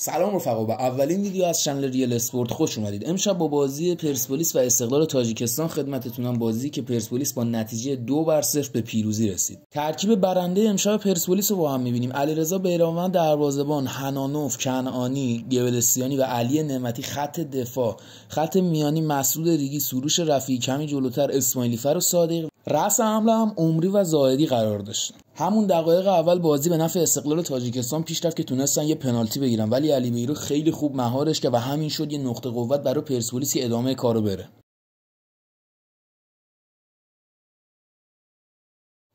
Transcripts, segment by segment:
سلام رفقا، به اولین ویدیو از چنل ریال اسپورت خوش اومدید. امشب با بازی پرسپولیس و استقلال تاجیکستان خدمتتونم. بازی که پرسپولیس با نتیجه 2-0 به پیروزی رسید. ترکیب برنده امشب پرسپولیس رو با هم می‌بینیم. علیرضا بیرانوند دروازه‌بان، حنانوف، کنعانی، گبلسیانی و علی نعمتی خط دفاع. خط میانی مسعود ریگی، سروش رفیعی، کمی جلوتر اسماعیلی فر و صادق. رأس حمله هم عمری و زاهدی قرار داشت. همون دقایق اول بازی به نفع استقلال تاجیکستان پیش رفت که تونستن یه پنالتی بگیرن، ولی علی بیرو خیلی خوب مهارش کرد و همین شد یه نقطه قوت برای پرسپولیس که ادامه کارو بره.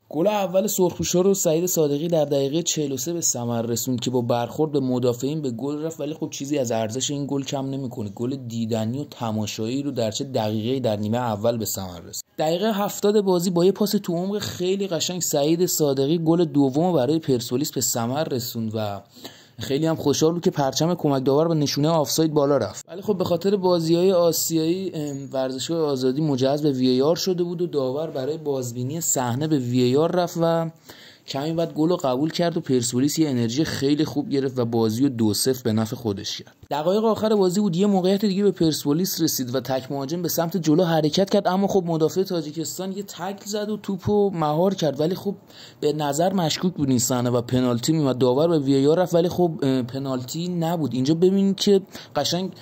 گل اول سرخپوشا رو سعید صادقی در دقیقه 43 به ثمر رسوند که با برخورد به مدافعین به گل رفت، ولی خب چیزی از ارزش این گل کم نمیکنه. گل دیدنی و تماشایی رو در چه دقیقه‌ای در نیمه اول به ثمر رسید. دقیقه 70 بازی با یه پاس تو عمق خیلی قشنگ سعید صادقی گل دوم برای پرسپولیس به ثمر رسوند و خیلی هم خوشحال بود که پرچم کمک داور به نشونه آفساید بالا رفت. ولی خب به خاطر بازی‌های آسیایی ورزشگاه آزادی مجهز به وی آر شده بود و داور برای بازبینی صحنه به وی آر رفت و کمی بعد گل رو قبول کرد و پرسپولیس یه انرژی خیلی خوب گرفت و بازی رو 2-0 به نفع خودش کرد. دقایق آخر بازی بود، یه موقعیت دیگه به پرسپولیس رسید و تک مهاجم به سمت جلو حرکت کرد، اما خب مدافع تاجیکستان یه تکل زد و توپو مهار کرد، ولی خب به نظر مشکوک بود این صحنه و پنالتی میومد. داور به وی آر رفت ولی خب پنالتی نبود. اینجا ببینید که قشنگ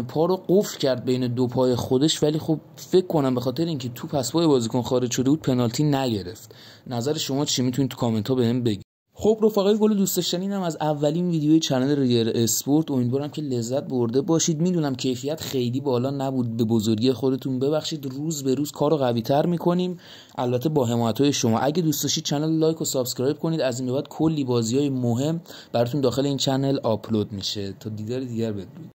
پا رو قفل کرد بین دو پای خودش، ولی خب فکر کنم به خاطر اینکه توپ از پای بازیکن خارج شده بود پنالتی نگرفت. نظر شما چی؟ میتونید تو کامنت ها بهم بگید. خب رفقای گل دوست داشتنی، اینم از اولین ویدیوی چنل ریال اسپورت. امیدوارم که لذت برده باشید. میدونم کیفیت خیلی بالا نبود، به بزرگی خودتون ببخشید. روز به روز کارو قوی تر میکنیم، البته با حمایت شما. اگه دوست داشتید چنل لایک و سابسکرایب کنید. از این به بعد کلی بازیای مهم براتون داخل این چنل آپلود میشه. تا دیدار دیگر بدرود.